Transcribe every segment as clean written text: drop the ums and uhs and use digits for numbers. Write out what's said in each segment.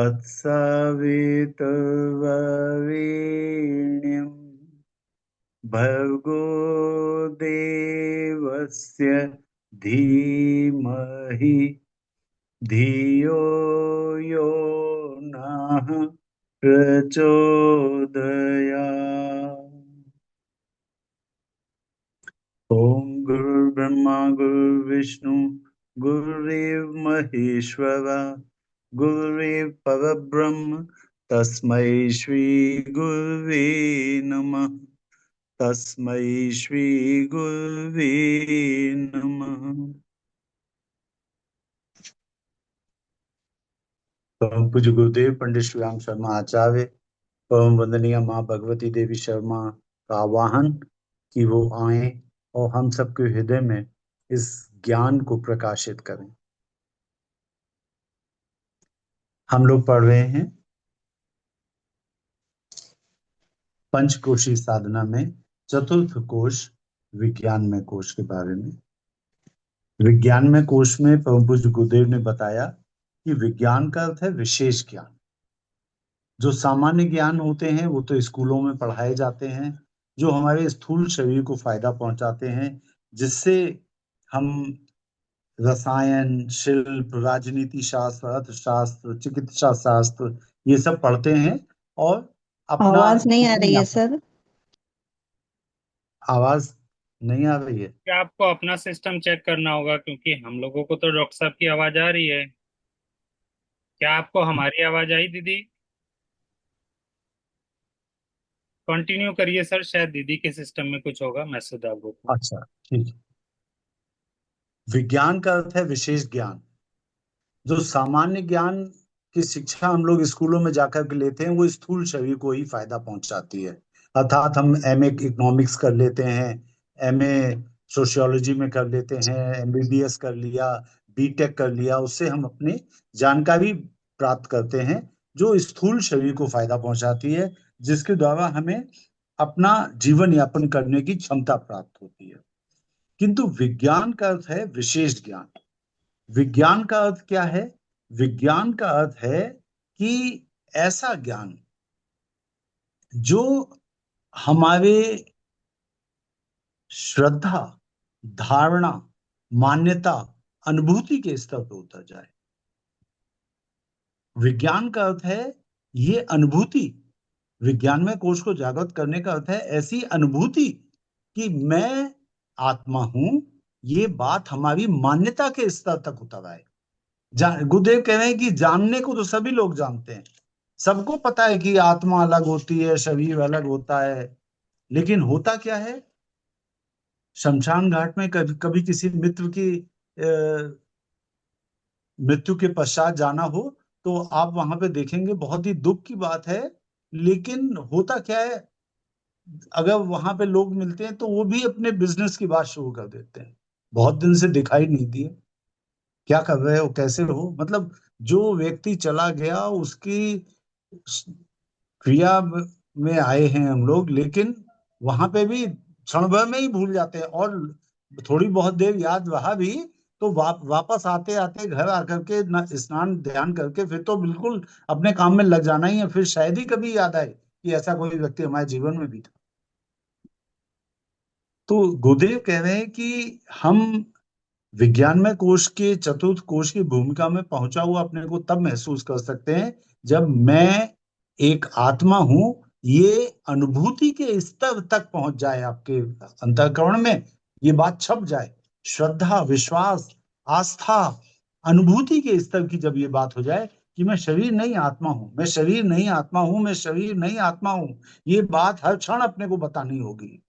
तत्सवितुर्वरेण्यं भर्गो देवस्य धीमहि धियो यो नः प्रचोदयात्। ओम गुरुर्ब्रह्मा गुरुर्विष्णु गुरुरेव महेश्वरा गुरुरेव परब्रह्म तस्मै श्री गुरुवे नमः। तस्मै श्री गुरुवे नमः। परम पूज्य गुरुदेव पंडित श्री राम शर्मा आचार्य परम वंदनीय माँ भगवती देवी शर्मा का आह्वान कि वो आए और हम सबके हृदय में इस ज्ञान को प्रकाशित करें। हम लोग पढ़ रहे हैं पंचकोशी साधना में चतुर्थ कोश विज्ञानमय कोश के बारे में। विज्ञानमय कोश में परम पूज्य गुरुदेव ने बताया कि विज्ञान का अर्थ है विशेष ज्ञान। जो सामान्य ज्ञान होते हैं वो तो स्कूलों में पढ़ाए जाते हैं, जो हमारे स्थूल शरीर को फायदा पहुंचाते हैं, जिससे हम रसायन, शिल्प, राजनीति शास्त्र, अर्थशास्त्र, चिकित्सा शास्त्र ये सब पढ़ते हैं और अपना आवाज नहीं आ रही है सर। आवाज नहीं आ रही है क्या आपको अपना सिस्टम चेक करना होगा, क्योंकि हम लोगों को तो डॉक्टर साहब की आवाज आ रही है। क्या आपको हमारी आवाज आई दीदी? कंटिन्यू करिए सर, शायद दीदी के सिस्टम में कुछ होगा, मैं सुधार दूंगा। अच्छा ठीक है। विज्ञान का अर्थ है विशेष ज्ञान। जो सामान्य ज्ञान की शिक्षा हम लोग स्कूलों में जाकर के लेते हैं वो स्थूल शरीर को ही फायदा पहुंचाती है। अर्थात हम एमए इकोनॉमिक्स कर लेते हैं, एमए सोशियोलॉजी में कर लेते हैं, एमबीबीएस कर लिया, बीटेक कर लिया, उससे हम अपनी जानकारी प्राप्त करते हैं जो स्थूल शरीर को फायदा पहुंचाती है, जिसके द्वारा हमें अपना जीवन यापन करने की क्षमता प्राप्त होती है। किंतु विज्ञान का अर्थ है विशेष ज्ञान। विज्ञान का अर्थ क्या है? विज्ञान का अर्थ है कि ऐसा ज्ञान जो हमारे श्रद्धा, धारणा, मान्यता, अनुभूति के स्तर पर उतर जाए। विज्ञान का अर्थ है ये अनुभूति। विज्ञान में कोश को जागृत करने का अर्थ है ऐसी अनुभूति कि मैं आत्मा हूं, ये बात हमारी मान्यता के स्तर तक उतर आए। गुरुदेव कह रहे हैं कि जानने को तो सभी लोग जानते हैं, सबको पता है कि आत्मा अलग होती है, शरीर अलग होता है, लेकिन होता क्या है? शमशान घाट में कभी किसी मित्र की मृत्यु के पश्चात जाना हो तो आप वहां पे देखेंगे, बहुत ही दुख की बात है, लेकिन होता क्या है, अगर वहां पे लोग मिलते हैं तो वो भी अपने बिजनेस की बात शुरू कर देते हैं। बहुत दिन से दिखाई नहीं दिए, क्या कर रहे हो, कैसे हो, मतलब जो व्यक्ति चला गया उसकी क्रिया में आए हैं हम लोग, लेकिन वहां पे भी क्षण भर में ही भूल जाते हैं, और थोड़ी बहुत देर याद रहा भी तो वापस आते आते घर आकर के स्नान ध्यान करके फिर तो बिल्कुल अपने काम में लग जाना ही है, फिर शायद ही कभी याद आए कि ऐसा कोई व्यक्ति हमारे जीवन में भी था। तो गुरुदेव कह रहे हैं कि हम विज्ञानमय कोश के चतुर्थ कोश की भूमिका में पहुंचा हुआ अपने को तब महसूस कर सकते हैं जब मैं एक आत्मा हूं, ये अनुभूति के स्तर तक पहुंच जाए, आपके अंतःकरण में ये बात छप जाए। श्रद्धा, विश्वास, आस्था, अनुभूति के स्तर की जब ये बात हो जाए कि मैं शरीर नहीं आत्मा हूं, मैं शरीर नहीं आत्मा हूं, मैं शरीर नहीं आत्मा हूं, ये बात हर क्षण अपने को बतानी होगी।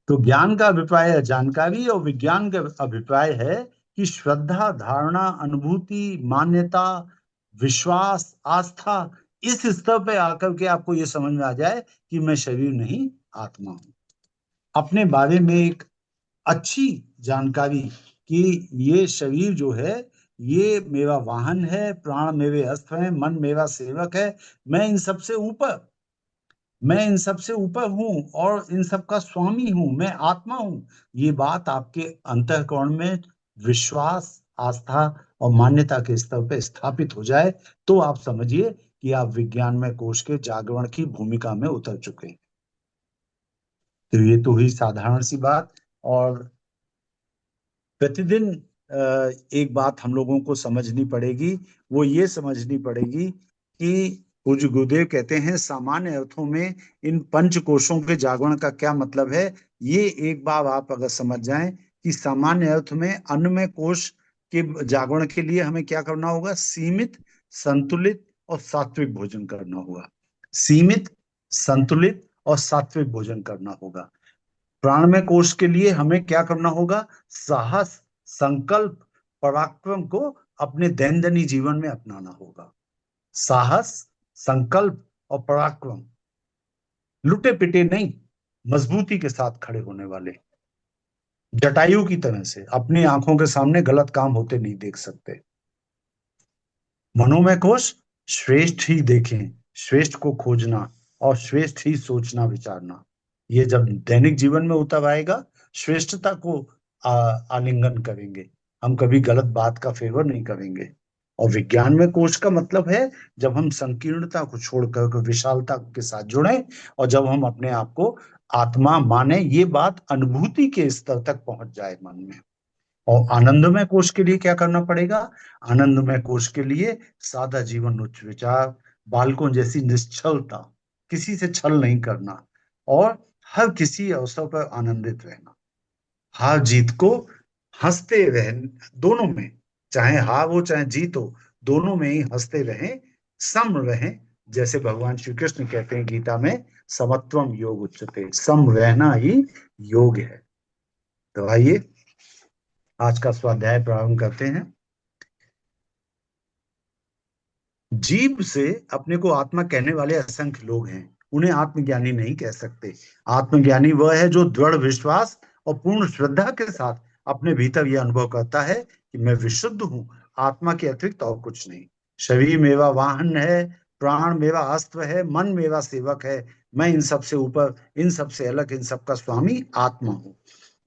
तो ज्ञान का अभिप्राय है जानकारी, और विज्ञान का अभिप्राय है कि श्रद्धा, धारणा, अनुभूति, मान्यता, विश्वास, आस्था, इस स्तर पे आकर के आपको ये समझ में आ जाए कि मैं शरीर नहीं आत्मा हूं। अपने बारे में एक अच्छी जानकारी कि ये शरीर जो है ये मेरा वाहन है, प्राण मेरे अस्त्र हैं, मन मेरा सेवक है, मैं इन सबसे ऊपर हूं और इन सब का स्वामी हूं, मैं आत्मा हूं। ये बात आपके अंतःकरण में विश्वास, आस्था और मान्यता के स्तर पर स्थापित हो जाए, तो आप समझिए कि आप विज्ञानमय कोश के जागरण की भूमिका में उतर चुके हैं। तो ये तो हुई साधारण सी बात। और प्रतिदिन एक बात हम लोगों को समझनी पड़ेगी, वो ये समझनी पड़ेगी कि पूज्य गुरुदेव कहते हैं सामान्य अर्थों में इन पंच कोशों के जागरण का क्या मतलब है। ये एक बार आप अगर समझ जाएं कि सामान्य अर्थ में अन्नमय कोश के जागरण के लिए हमें क्या करना होगा, सीमित, संतुलित और सात्विक भोजन करना होगा। सीमित, संतुलित और सात्विक भोजन करना होगा। प्राणमय कोश के लिए हमें क्या करना होगा, साहस, संकल्प, पराक्रम को अपने दैनंदिन जीवन में अपनाना होगा। साहस, संकल्प और पराक्रम, लुटे पिटे नहीं, मजबूती के साथ खड़े होने वाले, जटायु की तरह से अपनी आंखों के सामने गलत काम होते नहीं देख सकते। मनोमय कोश, श्रेष्ठ ही देखें, श्रेष्ठ को खोजना और श्रेष्ठ ही सोचना विचारना। ये जब दैनिक जीवन में उतर आएगा, श्रेष्ठता को आलिंगन करेंगे, हम कभी गलत बात का फेवर नहीं करेंगे। और विज्ञान में कोश का मतलब है जब हम संकीर्णता को छोड़कर विशालता के साथ जुड़े, और जब हम अपने आप को आत्मा माने, ये बात अनुभूति के स्तर तक पहुंच जाए मन में। और आनंदमय कोश के लिए क्या करना पड़ेगा, आनंदमय कोश के लिए सादा जीवन, उच्च विचार, बालकों जैसी निश्चलता, किसी से छल नहीं करना और हर किसी अवसर पर आनंदित रहना, हार जीत को हंसते रह, दोनों में, चाहे हार हो चाहे जीत हो, दोनों में ही हंसते रहें, सम रहें। जैसे भगवान श्री कृष्ण कहते हैं गीता में, समत्वम योग उच्यते, सम रहना ही योग है। तो आइए आज का स्वाध्याय प्रारंभ करते हैं। जीव से अपने को आत्मा कहने वाले असंख्य लोग हैं, उन्हें आत्मज्ञानी नहीं कह सकते। आत्मज्ञानी वह है जो दृढ़ विश्वास और पूर्ण श्रद्धा के साथ अपने भीतर यह अनुभव करता है कि मैं विशुद्ध हूँ, आत्मा के अतिरिक्त और कुछ नहीं। शरीर मेरा वाहन है, प्राण मेरा अस्त्र है, मन मेरा सेवक है, मैं इन सब से ऊपर, इन सब से अलग, इन सब का स्वामी आत्मा हूँ।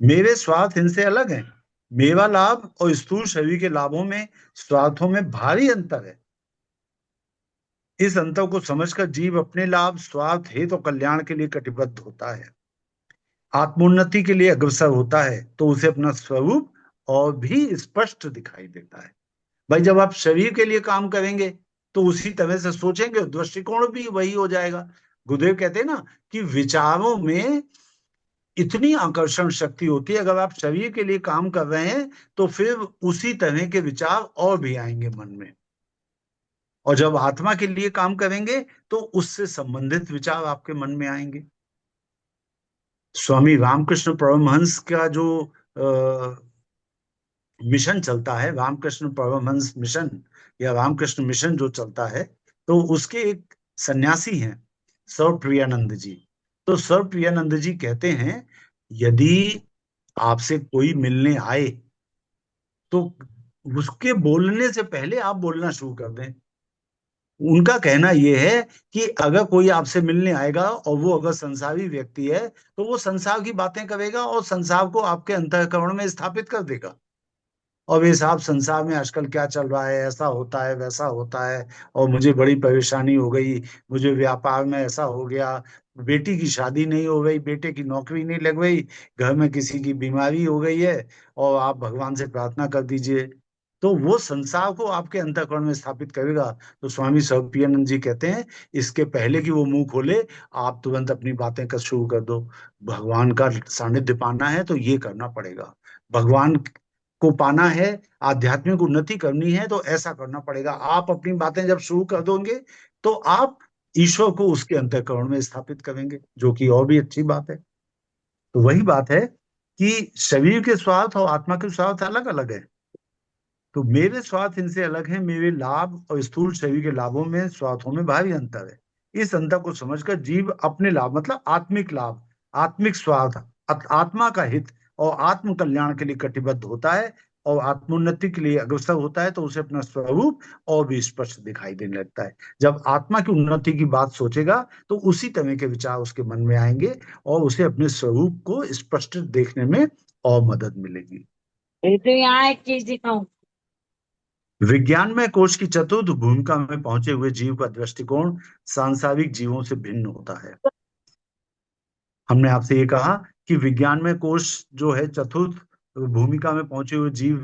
मेरे स्वार्थ इनसे अलग हैं। मेरा लाभ और स्थूल शरीर के लाभों में, स्वार्थों में भारी अंतर है। इस अंतर को समझकर जीव अपने लाभ, स्वार्थ, हित और कल्याण के लिए कटिबद्ध होता है, आत्मोन्नति के लिए अग्रसर होता है, तो उसे अपना स्वरूप और भी स्पष्ट दिखाई देता है। भाई जब आप शरीर के लिए काम करेंगे तो उसी तरह से सोचेंगे, दृष्टिकोण भी वही हो जाएगा। गुरुदेव कहते हैं ना कि विचारों में इतनी आकर्षण शक्ति होती है, अगर आप शरीर के लिए काम कर रहे हैं तो फिर उसी तरह के विचार और भी आएंगे मन में, और जब आत्मा के लिए काम करेंगे तो उससे संबंधित विचार आपके मन में आएंगे। स्वामी रामकृष्ण परमहंस का जो मिशन चलता है, रामकृष्ण परमहंस मिशन या रामकृष्ण मिशन जो चलता है, तो उसके एक सन्यासी हैं सर प्रियानंद जी। तो सर प्रियानंद जी कहते हैं यदि आपसे कोई मिलने आए तो उसके बोलने से पहले आप बोलना शुरू कर दें। उनका कहना यह है कि अगर कोई आपसे मिलने आएगा और वो अगर संसारी व्यक्ति है तो वो संसार की बातें करेगा और संसार को आपके अंतःकरण में स्थापित कर देगा। और ये साहब संसार में आजकल क्या चल रहा है, ऐसा होता है, वैसा होता है, और मुझे बड़ी परेशानी हो गई, मुझे व्यापार में ऐसा हो गया, बेटी की शादी नहीं हो गई, बेटे की नौकरी नहीं लग गई, घर में किसी की बीमारी हो गई है, और आप भगवान से प्रार्थना कर दीजिए। तो वो संसार को आपके अंतःकरण में स्थापित करेगा। तो स्वामी सर्वप्रियानंद जी कहते हैं इसके पहले कि वो मुंह खोले, आप तुरंत अपनी बातें कर शुरू कर दो। भगवान का सानिध्य पाना है तो ये करना पड़ेगा, भगवान को पाना है, आध्यात्मिक उन्नति करनी है तो ऐसा करना पड़ेगा। आप अपनी बातें जब शुरू कर दोगे तो आप ईश्वर को उसके अंतःकरण में स्थापित करेंगे, जो कि और भी अच्छी बात है। तो वही बात है कि शरीर के स्वार्थ और आत्मा के स्वार्थ अलग अलग है। तो मेरे स्वार्थ इनसे अलग हैं, मेरे लाभ और स्थूल शरीर के लाभों में, स्वार्थों में भारी अंतर है। इस अंतर को समझकर जीव अपने लाभ मतलब आत्मिक लाभ, आत्मिक स्वार्थ, आत्मा का हित और आत्म कल्याण के लिए कटिबद्ध होता है, और आत्मोन्नति के लिए अग्रसर होता है, तो उसे अपना स्वरूप और भी स्पष्ट दिखाई देने लगता है। जब आत्मा की उन्नति की बात सोचेगा तो उसी तरह के विचार उसके मन में आएंगे और उसे अपने स्वरूप को स्पष्ट देखने में और मदद मिलेगी। तो यहाँ एक चीज दिखाऊं, विज्ञान में कोश की चतुर्थ भूमिका में पहुंचे हुए जीव का दृष्टिकोण सांसारिक जीवों से भिन्न होता है। हमने आपसे ये कहा कि विज्ञान में कोश जो है चतुर्थ भूमिका में पहुंचे हुए जीव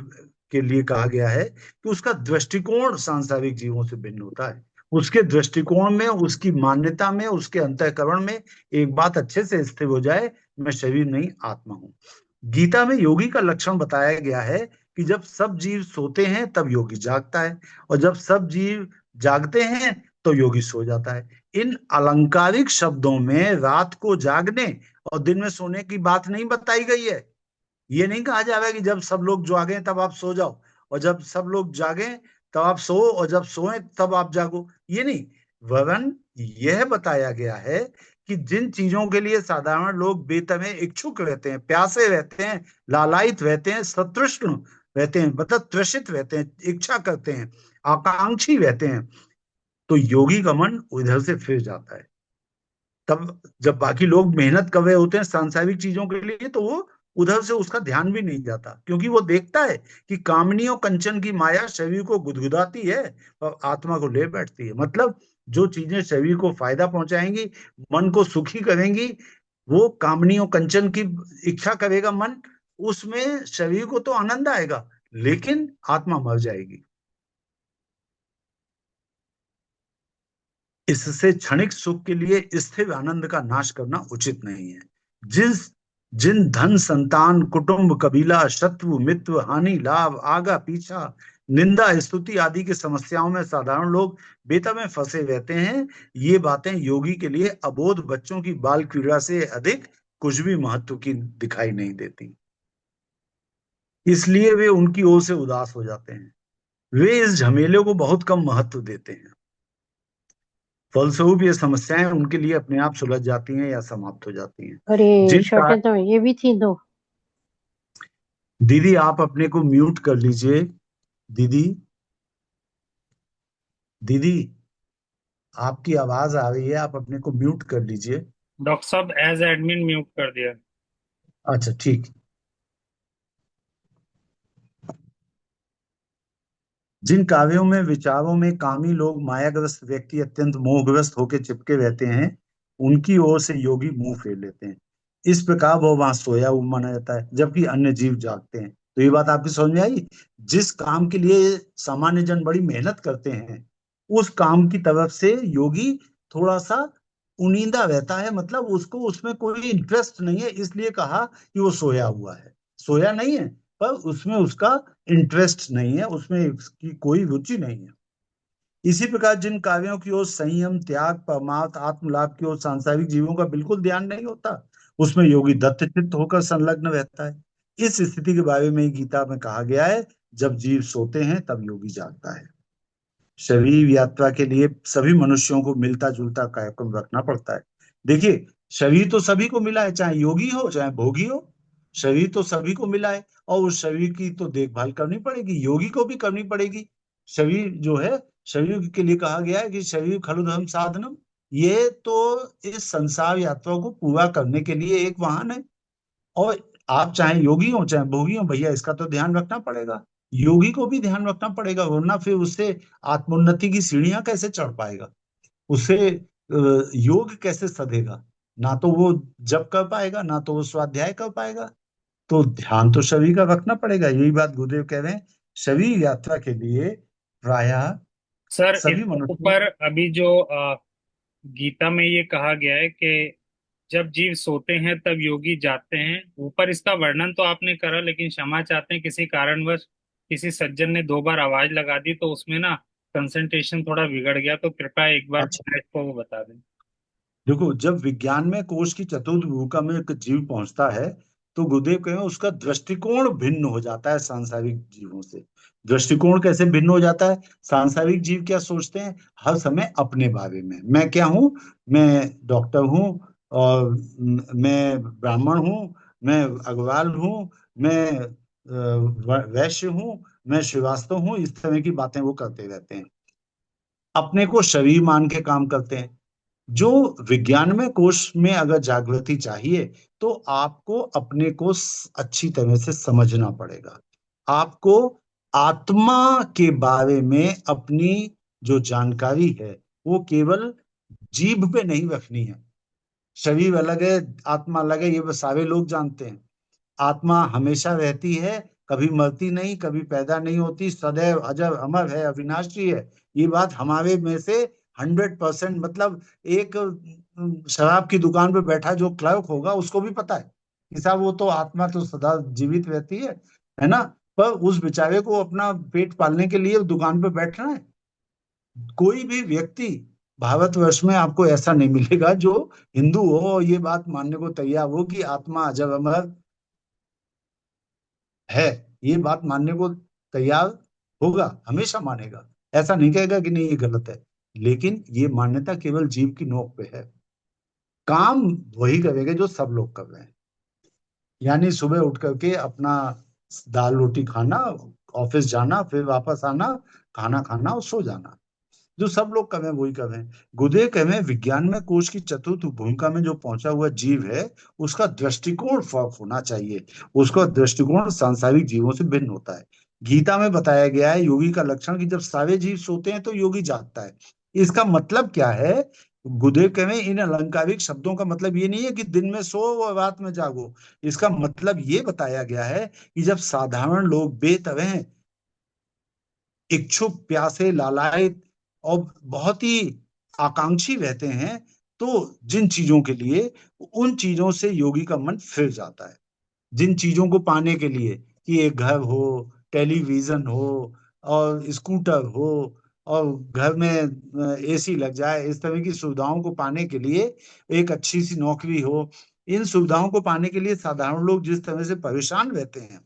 के लिए कहा गया है कि उसका दृष्टिकोण सांसारिक जीवों से भिन्न होता है। उसके दृष्टिकोण में, उसकी मान्यता में, उसके अंतःकरण में एक बात अच्छे से स्थिर हो जाए, मैं शरीर नहीं आत्मा हूं। गीता में योगी का लक्षण बताया गया है कि जब सब जीव सोते हैं तब योगी जागता है, और जब सब जीव जागते हैं तो योगी सो जाता है। इन अलंकारिक शब्दों में रात को जागने और दिन में सोने की बात नहीं बताई गई है। ये नहीं कहा जा रहा है कि जब सब लोग जागे तब आप सो जाओ, और जब सब लोग जागे तब आप सो, और जब सोए तब आप जागो। ये नहीं, वरन यह बताया गया है कि जिन चीजों के लिए साधारण लोग बेतमे इच्छुक रहते हैं, प्यासे रहते हैं, लालायित रहते हैं, सतृष्ण रहते हैं, मतलब त्रसित रहते हैं, इच्छा करते हैं, आकांक्षी रहते हैं, तो योगी का मन उधर से फिर जाता है। तब जब बाकी लोग मेहनत कर रहे होते हैं सांसारिक चीजों के लिए, तो वो उधर से उसका ध्यान भी नहीं जाता, क्योंकि वो देखता है कि कामनियों कंचन की माया शरीर को गुदगुदाती है और आत्मा को ले बैठती है। मतलब जो चीजें शरीर को फायदा पहुंचाएंगी, मन को सुखी करेंगी, वो कामनियों कंचन की इच्छा करेगा मन, उसमें शरीर को तो आनंद आएगा, लेकिन आत्मा मर जाएगी। इससे क्षणिक सुख के लिए स्थिर आनंद का नाश करना उचित नहीं है। जिस जिन धन, संतान, कुटुंब, कबीला, शत्रु, मित्र, हानि, लाभ, आगा पीछा, निंदा, स्तुति आदि की समस्याओं में साधारण लोग बेता में फंसे रहते हैं, ये बातें योगी के लिए अबोध बच्चों की बाल क्रीड़ा से अधिक कुछ भी महत्व की दिखाई नहीं देती। इसलिए वे उनकी ओर से उदास हो जाते हैं। वे इस झमेले को बहुत कम महत्व देते हैं। फलस्वरूप ये समस्याएं उनके लिए अपने आप सुलझ जाती हैं या समाप्त हो जाती हैं। अरे जिनका छोटे तो ये भी थी दो। दीदी आप अपने को म्यूट कर लीजिए। दीदी, दीदी आपकी आवाज आ रही है, आप अपने को म्यूट कर लीजिए। डॉक्टर साहब एज एडमिन म्यूट कर दिया। अच्छा ठीक। जिन काव्यों में, विचारों में कामी लोग, मायाग्रस्त व्यक्ति अत्यंत मोहग्रस्त होकर चिपके रहते हैं, उनकी ओर से योगी मुंह फेर लेते हैं। इस प्रकार वो वहां सोया हुआ माना जाता है, जबकि अन्य जीव जागते हैं। तो ये बात आपकी समझ में आई? जिस काम के लिए सामान्य जन बड़ी मेहनत करते हैं, उस काम की तरफ से योगी थोड़ा सा उनींदा रहता है, मतलब उसको उसमें कोई इंटरेस्ट नहीं है, इसलिए कहा कि वो सोया हुआ है। सोया नहीं है, पर उसमें उसका इंटरेस्ट नहीं है, उसमें उसकी कोई रुचि नहीं है। इसी प्रकार जिन कार्यों की ओर संयम, त्याग, परमार्थ, आत्मलाभ की ओर सांसारिक जीवों का बिल्कुल ध्यान नहीं होता, उसमें योगी दत्तचित्त होकर संलग्न रहता है। इस स्थिति के बारे में ही गीता में कहा गया है, जब जीव सोते हैं तब योगी जागता है। शरीर यात्रा के लिए सभी मनुष्यों को मिलता जुलता कार्यक्रम रखना पड़ता है। देखिए, शरीर तो सभी को मिला है, चाहे योगी हो चाहे भोगी हो, शरीर तो सभी को मिला है, और उस शरीर की तो देखभाल करनी पड़ेगी, योगी को भी करनी पड़ेगी। शरीर जो है, शरीर के लिए कहा गया है कि शरीर खलु धर्म साधनम, ये तो इस संसार यात्रा को पूरा करने के लिए एक वाहन है। और आप चाहे योगी हो चाहे भोगी हो, भैया इसका तो ध्यान रखना पड़ेगा। योगी को भी ध्यान रखना पड़ेगा, वरना फिर उससे आत्मोन्नति की सीढ़ियां कैसे चढ़ पाएगा, उससे योग कैसे सधेगा? ना तो वो जप कर पाएगा, ना तो वो स्वाध्याय कर पाएगा। तो ध्यान तो शरीर का रखना पड़ेगा, यही बात गुरुदेव कह रहे हैं। शरीर यात्रा के लिए प्रायः सर सभी इसके मनुष्यों। ऊपर अभी जो गीता में ये कहा गया है कि जब जीव सोते हैं तब योगी जागते हैं, ऊपर इसका वर्णन तो आपने करा, लेकिन क्षमा चाहते हैं किसी कारणवश किसी सज्जन ने दो बार आवाज लगा दी तो उसमें ना कंसंट्रेशन थोड़ा बिगड़ गया, तो कृपया एक बार अच्छा, पूरा इसको वो बता दें। देखो, जब विज्ञान में कोश की चतुर्थ भूमिका में एक जीव पहुंचता है, तो गुरुदेव कहें उसका दृष्टिकोण भिन्न हो जाता है सांसारिक जीवों से। दृष्टिकोण कैसे भिन्न हो जाता है? सांसारिक जीव क्या सोचते हैं हर समय अपने बारे में, मैं क्या हूं, मैं डॉक्टर हूं, और मैं ब्राह्मण हूं, मैं अग्रवाल हूं, मैं वैश्य हूं, मैं श्रीवास्तव हूं, इस तरह की बातें वो करते रहते हैं, अपने को शरीर मान के काम करते हैं। जो विज्ञान में कोश में अगर जागृति चाहिए, तो आपको अपने को अच्छी तरह से समझना पड़ेगा। आपको आत्मा के बारे में अपनी जो जानकारी है वो केवल जीभ पे नहीं रखनी है। शरीर अलग है, आत्मा अलग है, ये बस सारे लोग जानते हैं। आत्मा हमेशा रहती है, कभी मरती नहीं, कभी पैदा नहीं होती, सदैव अजर अमर है, अविनाशी है। ये बात हमारे में से 100%, मतलब एक शराब की दुकान पे बैठा जो क्लर्क होगा उसको भी पता है कि साहब वो तो आत्मा तो सदा जीवित रहती है ना। पर उस बेचारे को अपना पेट पालने के लिए दुकान पे बैठना है। कोई भी व्यक्ति भारतवर्ष में आपको ऐसा नहीं मिलेगा जो हिंदू हो और ये बात मानने को तैयार हो कि आत्मा अजर अमर है। ये बात मानने को तैयार होगा, हमेशा मानेगा। ऐसा नहीं कहेगा कि नहीं ये गलत है। लेकिन ये मान्यता केवल जीव की नोक पे है। काम वही करेगा जो सब लोग कर रहे हैं। यानी सुबह उठ करके अपना दाल रोटी खाना, ऑफिस जाना, फिर वापस आना, खाना खाना और सो जाना, जो सब लोग कर रहे हैं वही कर रहे हैं। गुदे कह रहे हैं विज्ञान में कोश की चतुर्थ भूमिका में जो पहुंचा हुआ जीव है उसका दृष्टिकोण फर्क होना चाहिए। उसका दृष्टिकोण सांसारिक जीवों से भिन्न होता है। गीता में बताया गया है योगी का लक्षण कि जब सारे जीव सोते हैं तो योगी जागता है। इसका मतलब क्या है? गुरुदेव कह रहे हैं इन अलंकारिक शब्दों का मतलब ये नहीं है कि दिन में सो और रात में जागो। इसका मतलब ये बताया गया है कि जब साधारण लोग बेतरह इच्छुक, प्यासे, लालायित और बहुत ही आकांक्षी रहते हैं, तो जिन चीजों के लिए, उन चीजों से योगी का मन फिर जाता है। जिन चीजों को पाने के लिए कि एक घर हो, टेलीविजन हो और स्कूटर हो और घर में एसी लग जाए, इस तरह की सुविधाओं को पाने के लिए, एक अच्छी सी नौकरी हो, इन सुविधाओं को पाने के लिए साधारण लोग जिस तरह से परेशान रहते हैं,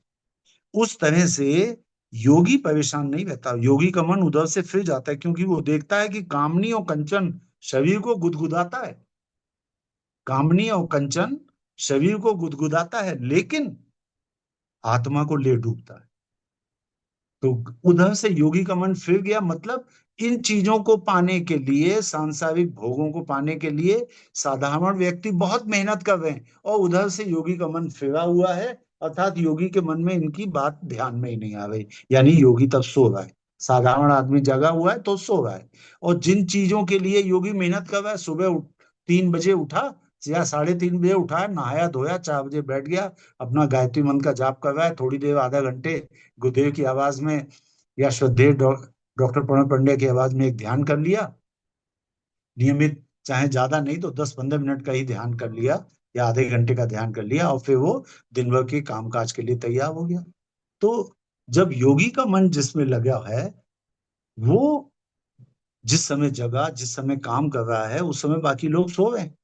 उस तरह से योगी परेशान नहीं रहता। योगी का मन उधर से फिर जाता है क्योंकि वो देखता है कि कामनी और कंचन शरीर को गुदगुदाता है। कामनी और कंचन शरीर को गुदगुदाता है लेकिन आत्मा को ले डूबता है। तो उधर से योगी का मन फिर गया, मतलब इन चीजों को पाने के लिए, सांसारिक भोगों को पाने के लिए साधारण व्यक्ति बहुत मेहनत कर रहे हैं और उधर से योगी का मन फिरा हुआ है। अर्थात योगी के मन में इनकी बात ध्यान में ही नहीं आ रही। यानी योगी तब सो रहा है, साधारण आदमी जगा हुआ है तो सो रहा है। और जिन चीजों के लिए योगी मेहनत कर रहा है, सुबह 3 बजे उठा या 3:30 बजे उठा, नहाया धोया, 4 बजे बैठ गया, अपना गायत्री मंत्र का जाप कर रहा है, थोड़ी देर आधा घंटे गुरुदेव की आवाज में या श्रद्धेय डॉक्टर प्रणब पंड्या की आवाज में एक ध्यान कर लिया नियमित, चाहे ज्यादा नहीं तो 10-15 मिनट का ही ध्यान कर लिया या आधे घंटे का ध्यान कर लिया, और फिर वो दिन भर के कामकाज के लिए तैयार हो गया। तो जब योगी का मन जिसमें लगा है, वो जिस समय जगा, जिस समय काम कर रहा है, उस समय बाकी लोग सो रहे हैं।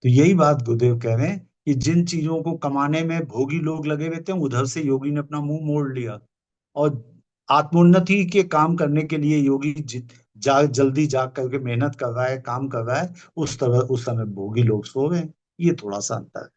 तो यही बात गुरुदेव कह रहे हैं कि जिन चीजों को कमाने में भोगी लोग लगे रहते हैं, उधर से योगी ने अपना मुंह मोड़ लिया और आत्मोन्नति के काम करने के लिए योगी जल्दी जाग करके मेहनत कर रहा है, काम कर रहा है। उस समय भोगी लोग सो रहे हैं। ये थोड़ा सा अंतर है।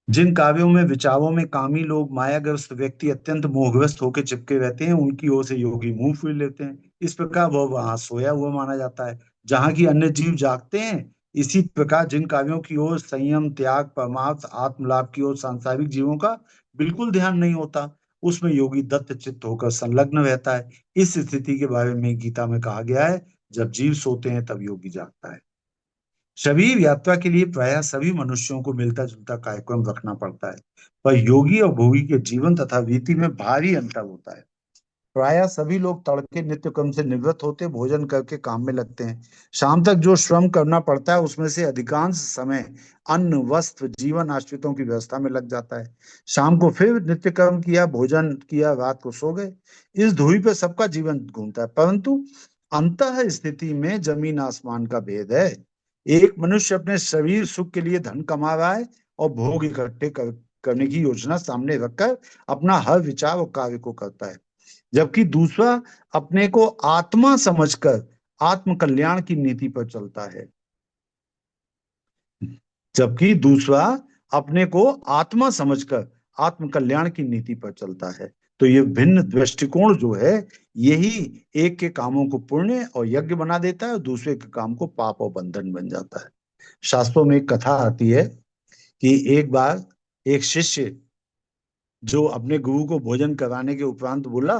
जिन काव्यों में विचारों में कामी लोग, मायाग्रस्त व्यक्ति अत्यंत मोहग्रस्त होकर चिपके रहते हैं, उनकी ओर से योगी मुंह फेर लेते हैं। इस प्रकार वह वहां सोया हुआ माना जाता है जहां की अन्य जीव जागते हैं। इसी प्रकार जिन काव्यों की ओर संयम, त्याग, परमार्थ, आत्मलाभ की ओर सांसारिक जीवों का बिल्कुल ध्यान नहीं होता, उसमें योगी दत्त चित्त होकर संलग्न रहता है। इस स्थिति के बारे में गीता में कहा गया है, जब जीव सोते हैं तब योगी जागता है। शरीर यात्रा के लिए प्रायः सभी मनुष्यों को मिलता जुलता कार्यक्रम रखना पड़ता है, पर योगी और भोगी के जीवन तथा रीति में भारी अंतर होता है। प्रायः सभी लोग तड़के नित्य क्रम से निवृत्त होते भोजन करके काम में लगते हैं। शाम तक जो श्रम करना पड़ता है उसमें से अधिकांश समय अन्न, वस्त्र, जीवन आश्रितों की व्यवस्था में लग जाता है। शाम को फिर नित्य कर्म किया, भोजन किया, रात को सो गए। इस धुरी पे सबका जीवन घूमता है, परंतु अंतः स्थिति में जमीन आसमान का भेद है। एक मनुष्य अपने शरीर सुख के लिए धन कमा रहा है और भोग इकट्ठे करने की योजना सामने रखकर अपना हर विचार और कार्य को करता है, जबकि दूसरा अपने को आत्मा समझकर आत्म कल्याण की नीति पर चलता है। जबकि दूसरा अपने को आत्मा समझकर आत्म कल्याण की नीति पर चलता है। तो ये भिन्न दृष्टिकोण जो है, यही एक के कामों को पुण्य और यज्ञ बना देता है और दूसरे के काम को पाप और बंधन बन जाता है। शास्त्रों में एक कथा आती है कि एक बार एक शिष्य जो अपने गुरु को भोजन कराने के उपरांत बोला,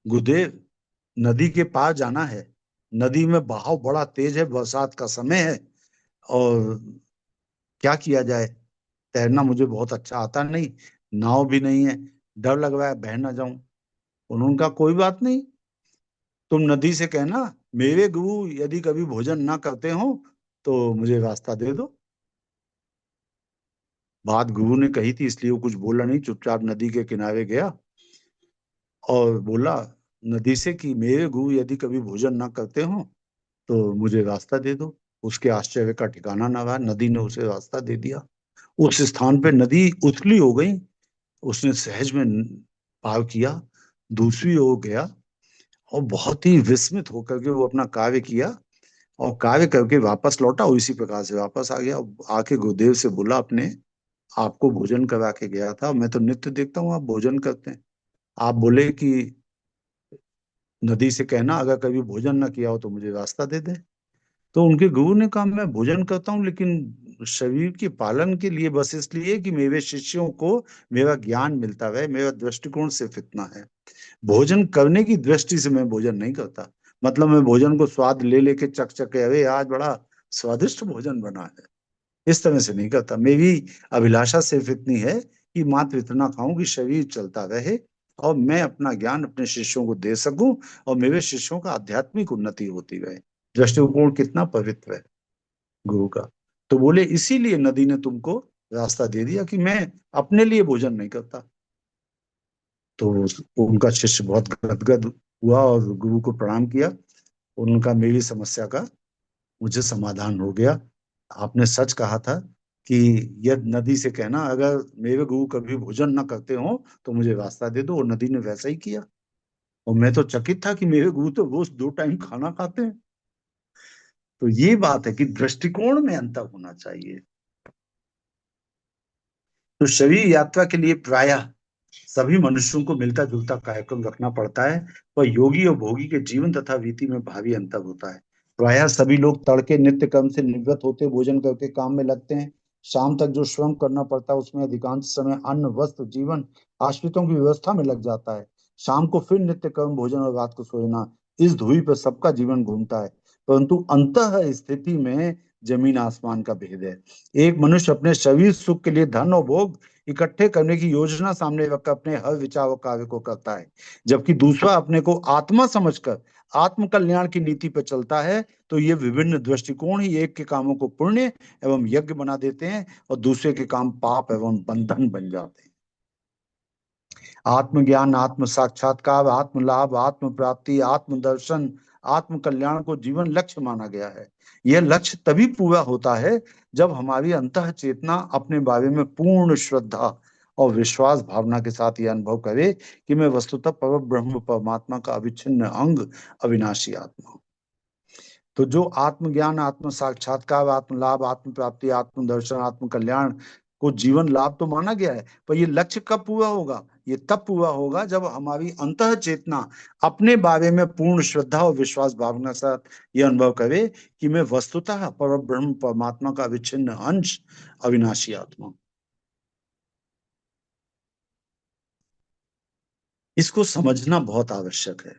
गुरुदेव, नदी के पार जाना है, नदी में बहाव बड़ा तेज है, बरसात का समय है, और क्या किया जाए, तैरना मुझे बहुत अच्छा आता नहीं, नाव भी नहीं है, डर लग रहा है बह ना जाऊं। उन्होंने कहा कोई बात नहीं, तुम नदी से कहना, मेरे गुरु यदि कभी भोजन ना करते हो तो मुझे रास्ता दे दो। बात गुरु ने कही थी इसलिए वो कुछ बोला नहीं, चुपचाप नदी के किनारे गया और बोला नदी से कि मेरे गुरु यदि कभी भोजन ना करते हो तो मुझे रास्ता दे दो। उसके आश्चर्य का ठिकाना ना रहा, नदी ने उसे रास्ता दे दिया। उस स्थान पे नदी उथली हो गई, उसने सहज में पार किया, दूसरी ओर गया, और बहुत ही विस्मित होकर के वो अपना कार्य किया, और कार्य करके वापस लौटा, और इसी प्रकार से वापस आ गया। आके गुरुदेव से बोला अपने, आपको भोजन करा के गया था, मैं तो नित्य देखता हूँ आप भोजन करते हैं। आप बोले कि नदी से कहना अगर कभी भोजन ना किया हो तो मुझे रास्ता दे दे। तो उनके गुरु ने कहा मैं भोजन करता हूँ, लेकिन शरीर के पालन के लिए, बस इसलिए कि मेरे शिष्यों को मेरा ज्ञान मिलता रहे, मेरा दृष्टिकोण सिर्फ इतना है। भोजन करने की दृष्टि से मैं भोजन नहीं करता। मतलब मैं भोजन को स्वाद ले लेके चक चक के, अरे आज बड़ा स्वादिष्ट भोजन बना है, इस तरह से नहीं करता। मेरी अभिलाषा सिर्फ इतनी है कि मात्र इतना खाऊं कि शरीर चलता रहे, और मैं अपना ज्ञान अपने शिष्यों को दे सकूं, और मेरे शिष्यों का आध्यात्मिक उन्नति होती रहे। दृष्टिकोण कितना पवित्र है गुरु का। तो बोले इसीलिए नदी ने तुमको रास्ता दे दिया कि मैं अपने लिए भोजन नहीं करता। तो उनका शिष्य बहुत गदगद हुआ और गुरु को प्रणाम किया। उनका मेरी समस्या का मुझे समाधान हो गया। आपने सच कहा था कि यह नदी से कहना अगर मेरे गुरु कभी भोजन न करते हो तो मुझे रास्ता दे दो, और नदी ने वैसा ही किया। और मैं तो चकित था कि मेरे गुरु तो रोज 2 टाइम खाना खाते हैं। तो ये बात है कि दृष्टिकोण में अंतर होना चाहिए। तो शरीर यात्रा के लिए प्रायः सभी मनुष्यों को मिलता जुलता कार्यक्रम रखना पड़ता है, पर योगी और भोगी के जीवन तथा रीति में भारी अंतर होता है। प्रायः सभी लोग तड़के नित्य कर्म से निवृत्त होते भोजन करके काम में लगते हैं। शाम तक जो श्रम करना पड़ता है उसमें अधिकांश समय अन्न वस्त्र जीवन आश्रितों की व्यवस्था में लग जाता है। शाम को फिर नित्य कर्म भोजन और रात को सोना, इस धुरी पर सबका जीवन घूमता है। परंतु अंतः स्थिति में जमीन आसमान का भेद है। एक मनुष्य अपने शरीर सुख के लिए धन और भोग इकट्ठे करने की योजना सामने रखकर अपने हर विचार और कार्य को करता है, जबकि दूसरा अपने को आत्मा समझकर आत्म कल्याण की नीति पर चलता है। तो ये विभिन्न दृष्टिकोण ही एक के कामों को पुण्य एवं यज्ञ बना देते हैं, और दूसरे के काम पाप एवं बंधन बन जाते हैं। आत्मज्ञान, आत्म साक्षात्कार, आत्म लाभ, आत्म प्राप्ति, आत्म दर्शन, आत्म कल्याण को जीवन लक्ष्य माना गया है। यह लक्ष्य तभी पूरा होता है जब हमारी अंतः चेतना अपने बारे में पूर्ण श्रद्धा और विश्वास भावना के साथ यह अनुभव करे कि मैं वस्तुतः पर ब्रह्म परमात्मा का अविच्छिन्न अंग, अविनाशी आत्मा हूं। तो जो आत्मज्ञान, आत्म साक्षात्कार, आत्म लाभ, आत्म प्राप्ति, आत्म दर्शन, आत्म कल्याण को जीवन लाभ तो माना गया है, पर ये लक्ष्य कब पूरा होगा? ये तब पूरा होगा जब हमारी अंतः चेतना अपने बारे में पूर्ण श्रद्धा और विश्वास भावना के साथ ये अनुभव करे कि मैं वस्तुतः पर ब्रह्म परमात्मा का अविच्छिन्न अंश, अविनाशी आत्मा हूं। इसको समझना बहुत आवश्यक है।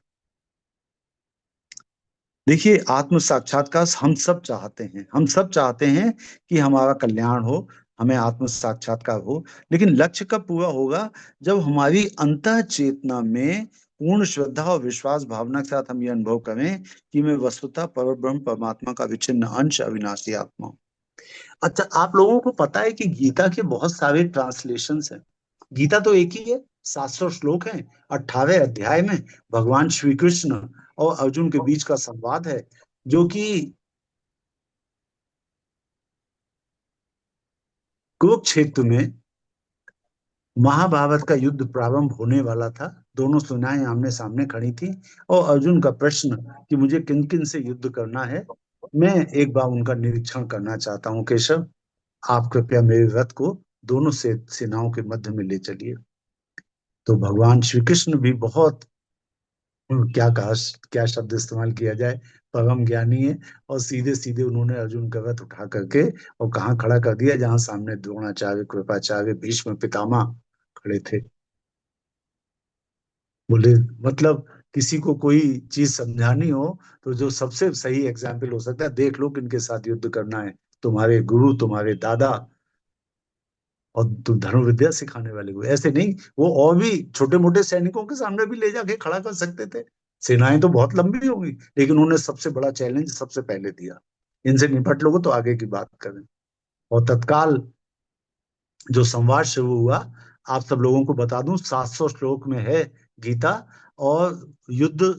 देखिए, आत्म साक्षात्कार हम सब चाहते हैं, हम सब चाहते हैं कि हमारा कल्याण हो, हमें आत्म साक्षात्कार हो। लेकिन लक्ष्य कब पूरा होगा? जब हमारी अंतः चेतना में पूर्ण श्रद्धा और विश्वास भावना के साथ हम ये अनुभव करें कि मैं वस्तुतः परब्रह्म परमात्मा का विच्छिन्न अंश, अविनाशी आत्मा हूं। अच्छा, आप लोगों को पता है कि गीता के बहुत सारे ट्रांसलेशंस हैं। गीता तो एक ही है, 700 श्लोक हैं, 18 अध्याय में भगवान श्री कृष्ण और अर्जुन के बीच का संवाद है, जो कि कुरुक्षेत्र में महाभारत का युद्ध प्रारंभ होने वाला था। दोनों सेनाएं आमने सामने खड़ी थी, और अर्जुन का प्रश्न कि मुझे किन किन से युद्ध करना है, मैं एक बार उनका निरीक्षण करना चाहता हूँ केशव, आप कृपया मेरे रथ को दोनों से सेनाओं के मध्य में ले चलिए। तो भगवान श्री कृष्ण भी बहुत, क्या कहा, क्या शब्द इस्तेमाल किया जाए, परम ज्ञानी है, और सीधे सीधे उन्होंने अर्जुन का रथ उठा करके और कहाँ खड़ा कर दिया, जहां सामने द्रोणाचार्य, कृपाचार्य, भीष्म पितामह खड़े थे। बोले मतलब किसी को कोई चीज समझानी हो तो जो सबसे सही एग्जाम्पल हो सकता है, देख लो किनके साथ युद्ध करना है, तुम्हारे गुरु, तुम्हारे दादा, और तुम धनुर्विद्या सिखाने वाले को। ऐसे नहीं, वो और भी छोटे मोटे सैनिकों के सामने भी ले जाके खड़ा कर सकते थे। सेनाएं तो बहुत लंबी होंगी, लेकिन उन्होंने सबसे बड़ा चैलेंज सबसे पहले दिया, इनसे निपट लोगे तो आगे की बात करें। और तत्काल जो संवाद शुरू हुआ, आप सब लोगों को बता दूं, 700 श्लोक में है गीता, और युद्ध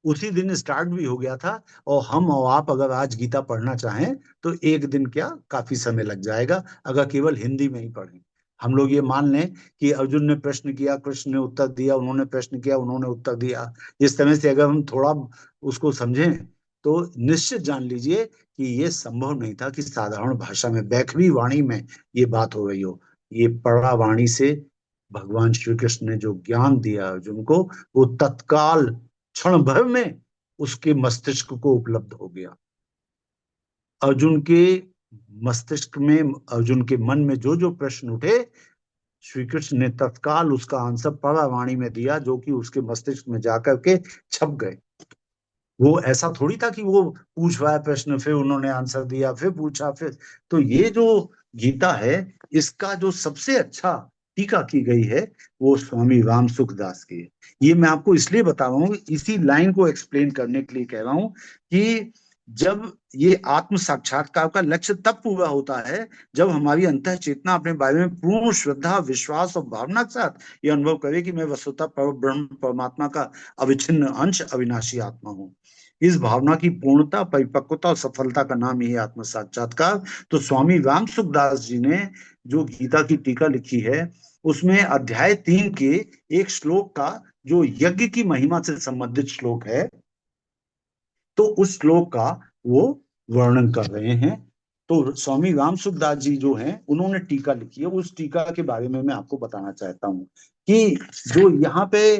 उसी दिन स्टार्ट भी हो गया था। और हम और आप अगर आज गीता पढ़ना चाहें तो एक दिन क्या, काफी समय लग जाएगा, अगर केवल हिंदी में ही पढ़ें। हम लोग ये मान लें कि अर्जुन ने प्रश्न किया, कृष्ण ने उत्तर दिया, उन्होंने प्रश्न किया, उन्होंने उत्तर दिया। इस तरह से अगर हम थोड़ा उसको समझें तो निश्चित जान लीजिए कि ये संभव नहीं था कि साधारण भाषा में, बैखरी वाणी में ये बात हो रही हो। ये परा वाणी से भगवान श्री कृष्ण ने जो ज्ञान दिया अर्जुन को, वो तत्काल क्षण भर में उसके मस्तिष्क को उपलब्ध हो गया। अर्जुन के मस्तिष्क में, अर्जुन के मन में जो जो प्रश्न उठे, श्री कृष्ण ने तत्काल उसका आंसर परवाणी में दिया, जो कि उसके मस्तिष्क में जाकर के छप गए। वो ऐसा थोड़ी था कि वो पूछ रहा है प्रश्न, फिर उन्होंने आंसर दिया, फिर पूछा, फिर। तो ये जो गीता है, इसका जो सबसे अच्छा टीका की गई है वो स्वामी राम सुखदास की है। ये मैं आपको इसलिए बता रहा हूँ, इसी लाइन को एक्सप्लेन करने के लिए कह रहा हूँ कि जब ये आत्म साक्षात्कार का लक्ष्य तब पूरा होता है जब हमारी अंतः चेतना अपने बारे में पूर्ण श्रद्धा, विश्वास और भावना के साथ ये अनुभव करे कि मैं वस्तुतः ब्रह्म परमात्मा का अविच्छिन्न अंश, अविनाशी आत्मा हूँ। इस भावना की पूर्णता, परिपक्वता और सफलता का नाम ही है आत्म साक्षात्कार। तो स्वामी राम सुखदास जी ने जो गीता की टीका लिखी है, उसमें अध्याय 3 के एक श्लोक का, जो यज्ञ की महिमा से संबंधित श्लोक है, तो उस श्लोक का वो वर्णन कर रहे हैं। तो स्वामी राम सुखदास जी जो हैं, उन्होंने टीका लिखी है, उस टीका के बारे में मैं आपको बताना चाहता हूँ कि जो यहाँ पे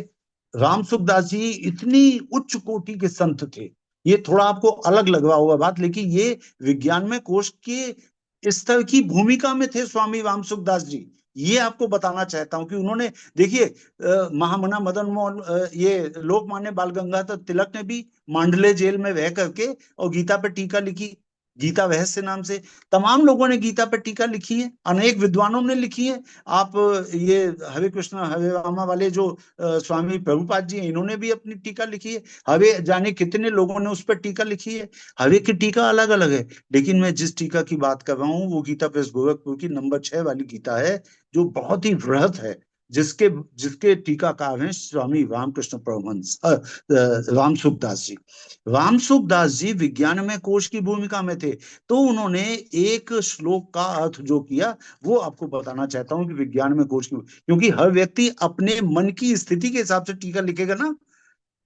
राम सुखदास जी इतनी उच्च कोटि के संत थे। ये थोड़ा आपको अलग लग रहा होगा बात, लेकिन ये विज्ञान में कोश के स्तर की भूमिका में थे स्वामी राम सुखदास जी। ये आपको बताना चाहता हूं कि उन्होंने, देखिए, महामना मदन मोहन, ये लोकमान्य बाल गंगाधर तिलक ने भी मांडले जेल में रह करके और गीता पर टीका लिखी, गीता रहस्य नाम से। तमाम लोगों ने गीता पर टीका लिखी है, अनेक विद्वानों ने लिखी है। आप ये हरे कृष्ण हरे रामा वाले जो स्वामी प्रभुपाद जी हैं, इन्होंने भी अपनी टीका लिखी है। हरे जाने कितने लोगों ने उस पर टीका लिखी है। हरे की टीका अलग अलग है, लेकिन मैं जिस टीका की बात कर रहा हूँ वो गीता प्रेस गोरखपुर की नंबर 6 वाली गीता है, जो बहुत ही वृहत है, जिसके जिसके टीकाकार हैं स्वामी रामकृष्ण परमहंस, राम सुखदास जी। राम सुखदास जी विज्ञान में कोश की भूमिका में थे, तो उन्होंने एक श्लोक का अर्थ जो किया, वो आपको बताना चाहता हूं कि विज्ञान में कोश की, क्योंकि हर व्यक्ति अपने मन की स्थिति के हिसाब से टीका लिखेगा ना।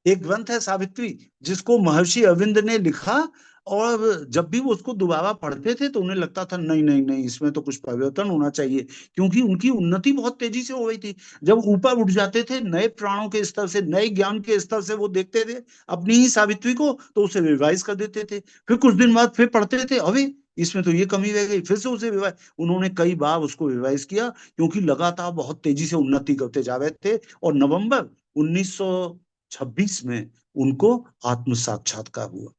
एक ग्रंथ है सावित्री, जिसको महर्षि अरविंद ने लिखा, और जब भी वो उसको दोबारा पढ़ते थे तो उन्हें लगता था नहीं नहीं नहीं, इसमें तो कुछ परिवर्तन होना चाहिए, क्योंकि उनकी उन्नति बहुत तेजी से हो गई थी। जब ऊपर उठ जाते थे, नए प्राणों के स्तर से, नए ज्ञान के स्तर से वो देखते थे अपनी ही सावित्री को, तो उसे रिवाइज कर देते थे। फिर कुछ दिन बाद फिर पढ़ते थे, अरे इसमें तो ये कमी रह गई, फिर से उसे रिवाइज, उन्होंने कई बार उसको रिवाइज किया, क्योंकि लगातार बहुत तेजी से उन्नति करते जा रहे थे। और नवंबर 1926 में उनको आत्म साक्षात्कार हुआ।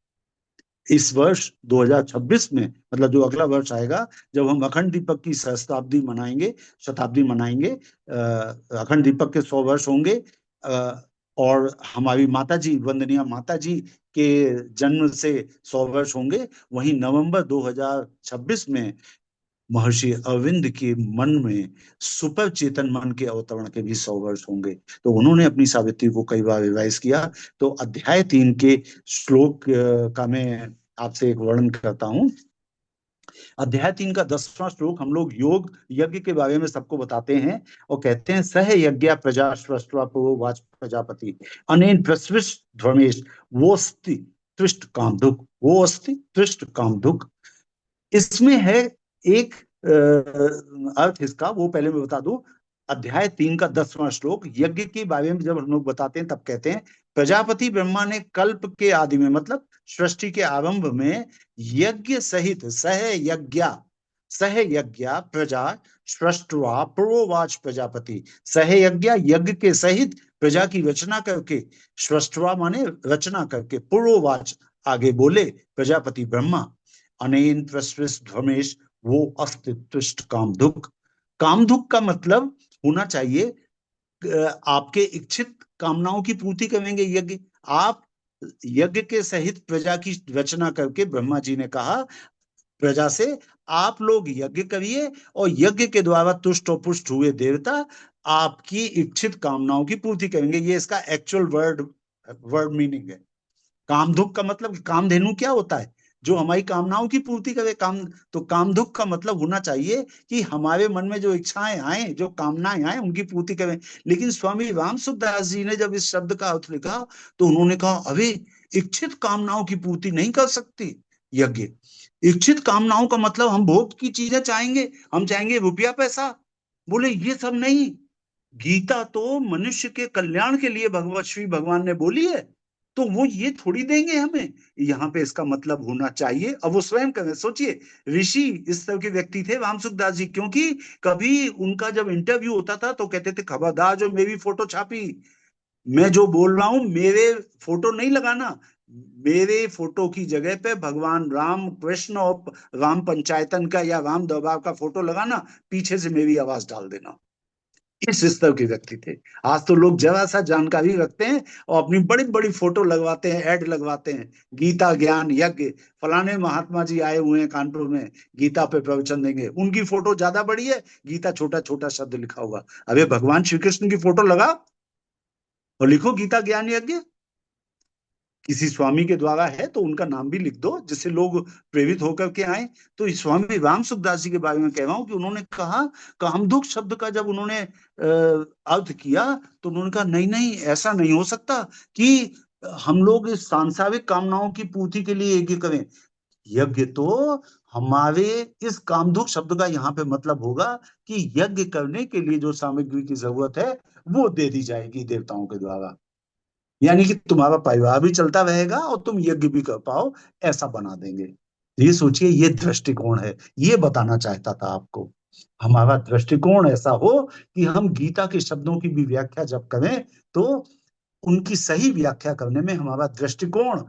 इस वर्ष 2026 में, मतलब जो अगला वर्ष आएगा, जब हम अखंड दीपक की सहस्त्राब्दी मनाएंगे, शताब्दी मनाएंगे, अखंड दीपक के 100 वर्ष होंगे, और हमारी माता जी, वंदनीय माता जी के जन्म से 100 वर्ष होंगे। वहीं नवंबर 2026 में महर्षि अरविंद के मन में सुपर चेतन मन के अवतरण के भी 100 वर्ष होंगे। तो उन्होंने अपनी सावित्री को कई बार रिवाइज किया। तो अध्याय 3 के श्लोक का मैं आपसे एक वर्णन करता हूं। अध्याय 3 का 10वां श्लोक हम लोग योग यज्ञ के बारे में सबको बताते हैं, और कहते हैं, सह यज्ञ प्रजा स्रष्टवा वाच प्रजापति अनेन प्रस्विश धर्मेश वो अस्ति त्रिष्ट कामधुक, वो अस्ति त्रिष्ट कामधुक। इसमें है एक अर्थ इसका, वो पहले मैं बता दूं। अध्याय 3 का 10वां श्लोक, यज्ञ के बारे में जब हम लोग बताते हैं तब कहते हैं, प्रजापति ब्रह्मा ने कल्प के आदि में, मतलब सृष्टि के आरंभ में, यज्ञ सहित सह यज्ञ प्रजा सृष्टवा प्रोवाच प्रजापति, सह यज्ञ, यज्ञ के सहित प्रजा की रचना करके, स्रष्टवा माने रचना करके, पूर्ववाच आगे बोले प्रजापति ब्रह्मा, अनेन प्रस्वृष्ट ध्वमेश वो अस्तित्विष्ट कामधुक। कामधुक का मतलब होना चाहिए आपके इच्छित कामनाओं की पूर्ति करेंगे यज्ञ। आप यज्ञ के सहित प्रजा की रचना करके ब्रह्मा जी ने कहा प्रजा से, आप लोग यज्ञ करिए और यज्ञ के द्वारा तुष्ट और पुष्ट हुए देवता आपकी इच्छित कामनाओं की पूर्ति करेंगे। ये इसका एक्चुअल वर्ड मीनिंग है। कामधुक का मतलब कामधेनु क्या होता है, जो हमारी कामनाओं की पूर्ति करे। तो कामधुक का मतलब होना चाहिए कि हमारे मन में जो इच्छाएं आए, जो कामनाएं आए, उनकी पूर्ति करें। लेकिन स्वामी राम सुखदास जी ने जब इस शब्द का अर्थ लिखा तो उन्होंने कहा अरे इच्छित कामनाओं की पूर्ति नहीं कर सकती यज्ञ। इच्छित कामनाओं का मतलब हम भोग की चीजें चाहेंगे, हम चाहेंगे रुपया पैसा। बोले ये सब नहीं, गीता तो मनुष्य के कल्याण के लिए भगवत श्री भगवान ने बोली है, तो वो ये थोड़ी देंगे हमें। यहाँ पे इसका मतलब होना चाहिए। अब वो स्वयं करें, सोचिए ऋषि इस तरह के व्यक्ति थे राम सुखदास जी, क्योंकि कभी उनका जब इंटरव्यू होता था तो कहते थे खबरदार जो मेरी फोटो छापी, मैं जो बोल रहा हूं मेरे फोटो नहीं लगाना, मेरे फोटो की जगह पे भगवान राम कृष्ण और राम पंचायतन का या राम दरबार का फोटो लगाना, पीछे से मेरी आवाज डाल देना। इस स्तर के व्यक्ति थे। आज तो लोग जरा सा जानकारी रखते हैं और अपनी बड़ी बड़ी फोटो लगवाते हैं, ऐड लगवाते हैं, गीता ज्ञान यज्ञ, फलाने महात्मा जी आए हुए हैं कानपुर में, गीता पे प्रवचन देंगे, उनकी फोटो ज्यादा बड़ी है, गीता छोटा छोटा शब्द लिखा हुआ। अबे भगवान श्री कृष्ण की फोटो लगा और लिखो गीता ज्ञान यज्ञ। किसी स्वामी के द्वारा है तो उनका नाम भी लिख दो जिससे लोग प्रेरित होकर के आए। तो इस स्वामी राम सुखदास जी के बारे में कह रहा हूं कि उन्होंने कहा, कामधुक शब्द का जब उन्होंने अर्थ किया तो उन्होंने कहा नहीं नहीं ऐसा नहीं हो सकता कि हम लोग इस सांसारिक कामनाओं की पूर्ति के लिए यज्ञ करें। यज्ञ तो हमारे इस कामधुक शब्द का यहाँ पे मतलब होगा कि यज्ञ करने के लिए जो सामग्री की जरूरत है वो दे दी जाएगी देवताओं के द्वारा, यानी कि तुम्हारा परिवार भी चलता रहेगा और तुम यज्ञ भी कर पाओ, ऐसा बना देंगे। ये सोचिए, ये दृष्टिकोण है, ये बताना चाहता था आपको। हमारा दृष्टिकोण ऐसा हो कि हम गीता के शब्दों की भी व्याख्या जब करें तो उनकी सही व्याख्या करने में हमारा दृष्टिकोण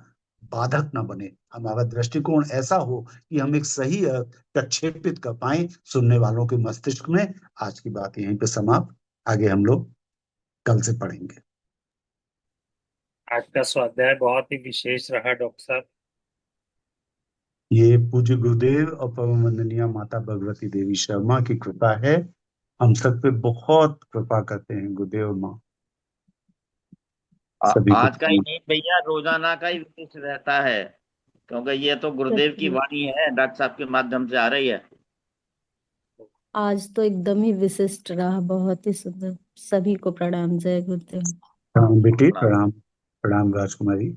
बाधक ना बने। हमारा दृष्टिकोण ऐसा हो कि हम एक सही प्रक्षेपित कर पाए सुनने वालों के मस्तिष्क में। आज की बात यहीं पे समाप्त, आगे हम लोग कल से पढ़ेंगे। आज का स्वाध्याय बहुत ही विशेष रहा डॉक्टर साहब। ये पूज्य गुरुदेव और परम वंदनीय माता भगवती देवी शर्मा की कृपा है, हम सब पे बहुत कृपा करते हैं गुरुदेव माँ। सभी को आज का ही नहीं भैया, रोजाना का ही विशेष रहता है, क्योंकि ये तो गुरुदेव की वाणी है, डॉक्टर साहब के माध्यम से आ रही है। आज तो एकदम ही विशिष्ट रहा, बहुत ही सुंदर। सभी को प्रणाम। जय गुरुदेव। प्रणाम बेटी, प्रणाम प्रणाम राजकुमारी।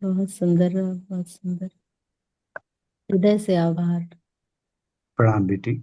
बहुत सुंदर रहा, बहुत सुंदर। हृदय से आभार। प्रणाम बेटी।